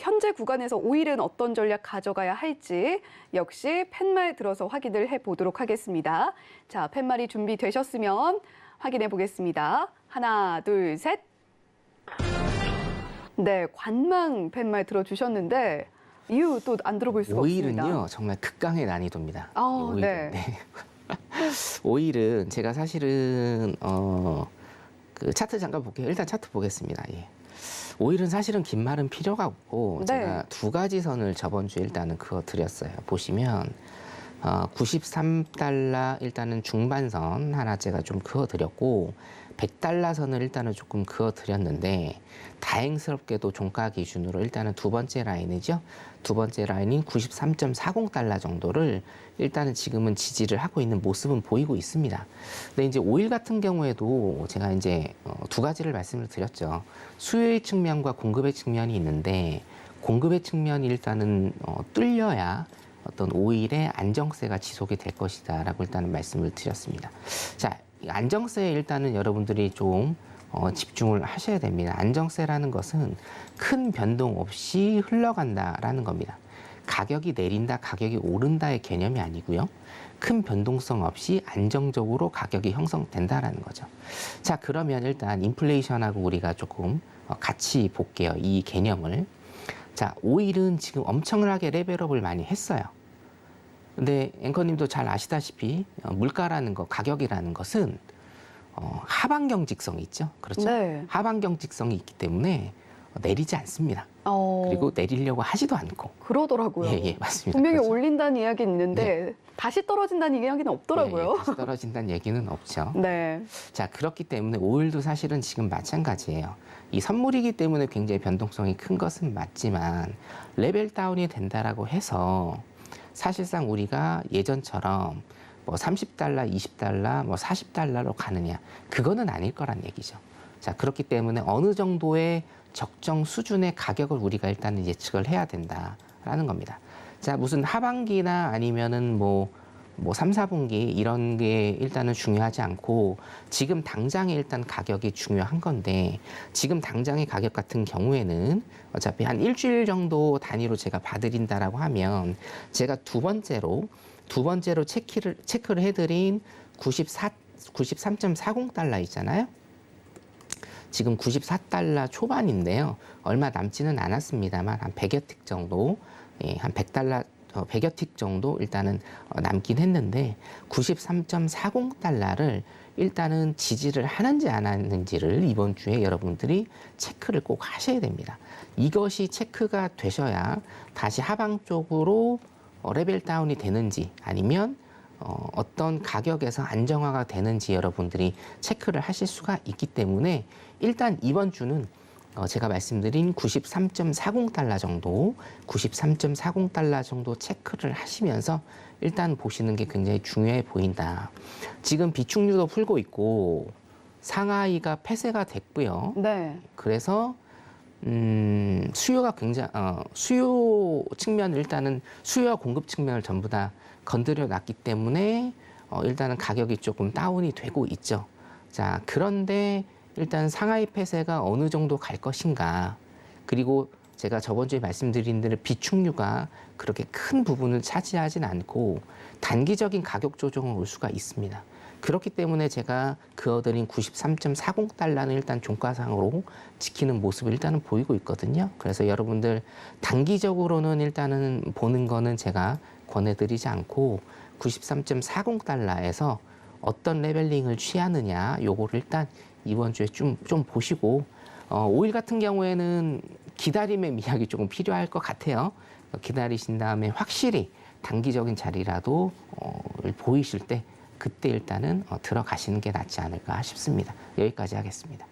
현재 구간에서 오일은 어떤 전략 가져가야 할지 역시 팻말 들어서 확인을 해보도록 하겠습니다. 자, 팻말이 준비되셨으면 확인해 보겠습니다. 하나, 둘, 셋. 네, 관망 팻말 들어주셨는데 이유 또 안 들어볼 수가 없습니다. 오일은요 정말 극강의 난이도입니다. 아, 오일은. 네. 네. 오일은 제가 사실은 그 차트 잠깐 볼게요. 일단 차트 보겠습니다. 예. 오일은 사실은 긴 말은 필요가 없고 네. 제가 두 가지 선을 저번 주에 일단은 그거 드렸어요. 보시면 93달러 일단은 중반선 하나 제가 좀 그어 드렸고 100달러 선을 일단은 조금 그어 드렸는데 다행스럽게도 종가 기준으로 일단은 두 번째 라인이죠. 두 번째 라인인 93.40달러 정도를 일단은 지금은 지지를 하고 있는 모습은 보이고 있습니다. 근데 이제 오일 같은 경우에도 제가 이제 두 가지를 말씀을 드렸죠. 수요의 측면과 공급의 측면이 있는데 공급의 측면이 일단은 뚫려야 어떤 오일의 안정세가 지속이 될 것이다라고 일단은 말씀을 드렸습니다. 자, 이 안정세에 일단은 여러분들이 좀 집중을 하셔야 됩니다. 안정세라는 것은 큰 변동 없이 흘러간다라는 겁니다. 가격이 내린다, 가격이 오른다의 개념이 아니고요. 큰 변동성 없이 안정적으로 가격이 형성된다라는 거죠. 자, 그러면 일단 인플레이션하고 우리가 조금 같이 볼게요. 이 개념을. 자, 오일은 지금 엄청나게 레벨업을 많이 했어요. 근데 앵커님도 잘 아시다시피 물가라는 거, 가격이라는 것은 하방경 직성이 있죠. 그렇죠? 네. 하방경 직성이 있기 때문에 내리지 않습니다. 그리고 내리려고 하지도 않고. 그러더라고요. 예, 예, 맞습니다. 분명히 그렇죠? 올린다는 이야기는 있는데 다시 떨어진다는 이야기는 없더라고요. 예, 예, 다시 떨어진다는 얘기는 없죠. 네. 자, 그렇기 때문에 오일도 사실은 지금 마찬가지예요. 이 선물이기 때문에 굉장히 변동성이 큰 것은 맞지만 레벨 다운이 된다라고 해서 사실상 우리가 예전처럼 뭐 30달러, 20달러, 뭐 40달러로 가느냐, 그거는 아닐 거란 얘기죠. 자, 그렇기 때문에 어느 정도의 적정 수준의 가격을 우리가 일단은 예측을 해야 된다라는 겁니다. 자, 무슨 하반기나 아니면은 뭐 3, 4분기 이런 게 일단은 중요하지 않고 지금 당장에 일단 가격이 중요한 건데 지금 당장의 가격 같은 경우에는 어차피 한 일주일 정도 단위로 제가 봐드린다라고 하면 제가 두 번째로 체크를 해드린 93.40달러 있잖아요. 지금 94달러 초반인데요. 얼마 남지는 않았습니다만 한 100여 틱 정도, 예, 한 100달러 100여 틱 정도 일단은 남긴 했는데 93.40달러를 일단은 지지를 하는지 안 하는지를 이번 주에 여러분들이 체크를 꼭 하셔야 됩니다. 이것이 체크가 되셔야 다시 하방 쪽으로 레벨 다운이 되는지 아니면 어떤 가격에서 안정화가 되는지 여러분들이 체크를 하실 수가 있기 때문에 일단 이번 주는 제가 말씀드린 93.40달러 정도, 93.40달러 정도 체크를 하시면서 일단 보시는 게 굉장히 중요해 보인다. 지금 비축류도 풀고 있고 상하이가 폐쇄가 됐고요. 네. 그래서 수요가 굉장히 수요 측면 일단은 수요와 공급 측면을 전부 다 건드려 놨기 때문에 일단은 가격이 조금 다운이 되고 있죠. 자, 그런데 일단 상하이 폐쇄가 어느 정도 갈 것인가, 그리고 제가 저번 주에 말씀드린 대로 비축류가 그렇게 큰 부분을 차지하진 않고 단기적인 가격 조정은 올 수가 있습니다. 그렇기 때문에 제가 그어드린 93.40달러는 일단 종가상으로 지키는 모습을 일단은 보이고 있거든요. 그래서 여러분들 단기적으로는 일단은 보는 거는 제가 권해드리지 않고 93.40달러에서 어떤 레벨링을 취하느냐, 요거를 일단 이번 주에 좀 보시고 오일 같은 경우에는 기다림의 미학이 조금 필요할 것 같아요. 기다리신 다음에 확실히 단기적인 자리라도 보이실 때 그때 일단은 들어가시는 게 낫지 않을까 싶습니다. 여기까지 하겠습니다.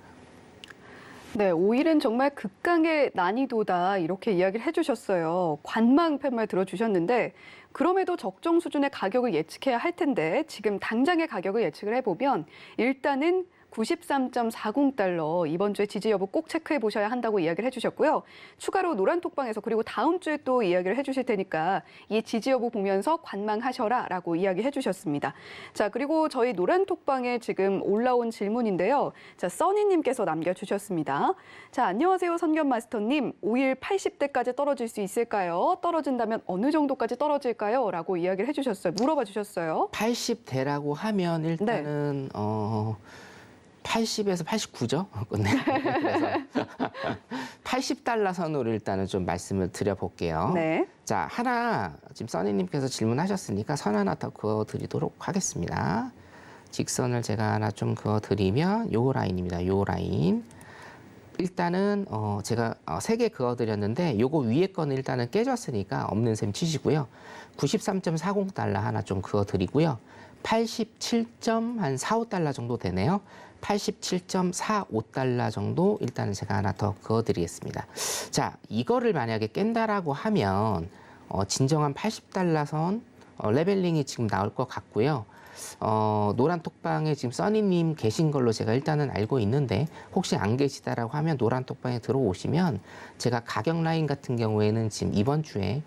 네, 5일은 정말 극강의 난이도다 이렇게 이야기를 해주셨어요. 관망 팻말 들어주셨는데 그럼에도 적정 수준의 가격을 예측해야 할 텐데 지금 당장의 가격을 예측을 해보면 일단은 93.40달러 이번 주에 지지 여부 꼭 체크해 보셔야 한다고 이야기를 해주셨고요. 추가로 노란톡방에서 그리고 다음 주에 또 이야기를 해주실 테니까 이 지지 여부 보면서 관망하셔라라고 이야기해 주셨습니다. 자, 그리고 저희 노란톡방에 지금 올라온 질문인데요. 자, 써니님께서 남겨주셨습니다. 자, 안녕하세요, 선견마스터님. 5일 80대까지 떨어질 수 있을까요? 떨어진다면 어느 정도까지 떨어질까요? 라고 이야기를 해주셨어요. 물어봐 주셨어요. 80대라고 하면 일단은 80에서 89죠. 네. 그래서 80달러 선으로 일단은 좀 말씀을 드려볼게요. 네. 자, 하나 지금 써니님께서 질문하셨으니까 선 하나 더 그어드리도록 하겠습니다. 직선을 제가 하나 좀 그어드리면 요 라인입니다. 요 라인. 일단은 제가 3개 그어드렸는데 요거 위에 거는 일단은 깨졌으니까 없는 셈 치시고요. 93.40달러 하나 좀 그어드리고요. 87.45달러 정도 되네요. 87.45달러 정도 일단은 제가 하나 더 그어드리겠습니다. 자, 이거를 만약에 깬다라고 하면 진정한 80달러 선 레벨링이 지금 나올 것 같고요. 노란 톡방에 지금 써니님 계신 걸로 제가 일단은 알고 있는데 혹시 안 계시다라고 하면 노란 톡방에 들어오시면 제가 가격 라인 같은 경우에는 지금 이번 주에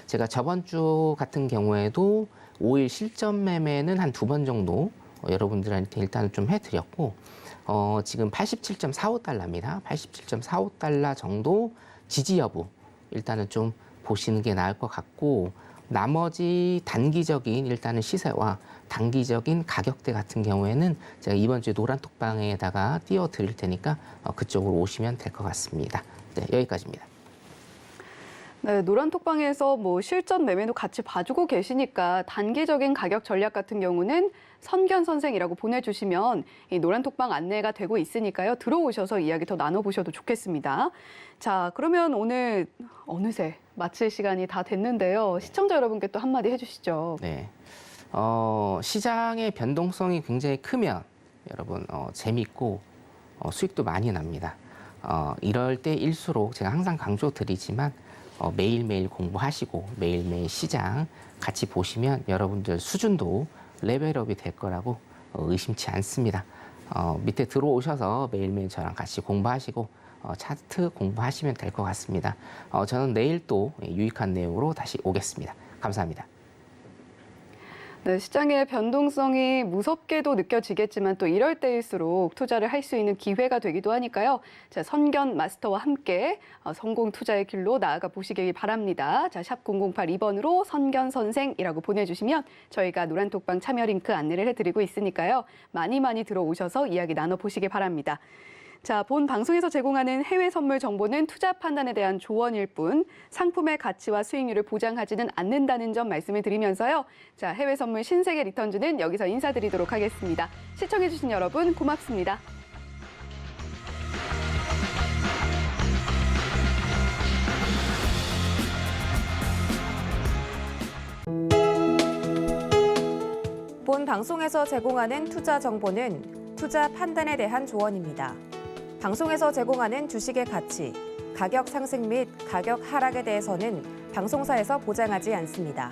제가 저번 주 같은 경우에도 5일 실전 매매는 한 2번 정도 여러분들한테 일단은 좀 해드렸고 지금 87.45달러입니다. 87.45달러 정도 지지 여부 일단은 좀 보시는 게 나을 것 같고 나머지 단기적인 일단은 시세와 단기적인 가격대 같은 경우에는 제가 이번 주에 노란 톡방에다가 띄워 드릴 테니까 그쪽으로 오시면 될 것 같습니다. 네, 여기까지입니다. 네, 노란톡방에서 뭐 실전 매매도 같이 봐주고 계시니까 단기적인 가격 전략 같은 경우는 선견 선생이라고 보내주시면 이 노란톡방 안내가 되고 있으니까요. 들어오셔서 이야기 더 나눠보셔도 좋겠습니다. 자, 그러면 오늘 어느새 마칠 시간이 다 됐는데요. 시청자 여러분께 또 한마디 해주시죠. 네, 시장의 변동성이 굉장히 크면 여러분 재밌고 수익도 많이 납니다. 이럴 때일수록 제가 항상 강조드리지만 매일매일 공부하시고 매일매일 시장 같이 보시면 여러분들 수준도 레벨업이 될 거라고 의심치 않습니다. 밑에 들어오셔서 매일매일 저랑 같이 공부하시고 차트 공부하시면 될 것 같습니다. 저는 내일 또 유익한 내용으로 다시 오겠습니다. 감사합니다. 네, 시장의 변동성이 무섭게도 느껴지겠지만 또 이럴 때일수록 투자를 할 수 있는 기회가 되기도 하니까요. 자, 선견 마스터와 함께 성공 투자의 길로 나아가 보시길 바랍니다. 자, 샵 0082번으로 선견 선생이라고 보내주시면 저희가 노란톡방 참여 링크 안내를 해드리고 있으니까요. 많이 들어오셔서 이야기 나눠보시길 바랍니다. 자, 본 방송에서 제공하는 해외 선물 정보는 투자 판단에 대한 조언일 뿐 상품의 가치와 수익률을 보장하지는 않는다는 점 말씀을 드리면서요. 자, 해외 선물 신세계 리턴즈는 여기서 인사드리도록 하겠습니다. 시청해주신 여러분 고맙습니다. 본 방송에서 제공하는 투자 정보는 투자 판단에 대한 조언입니다. 방송에서 제공하는 주식의 가치, 가격 상승 및 가격 하락에 대해서는 방송사에서 보장하지 않습니다.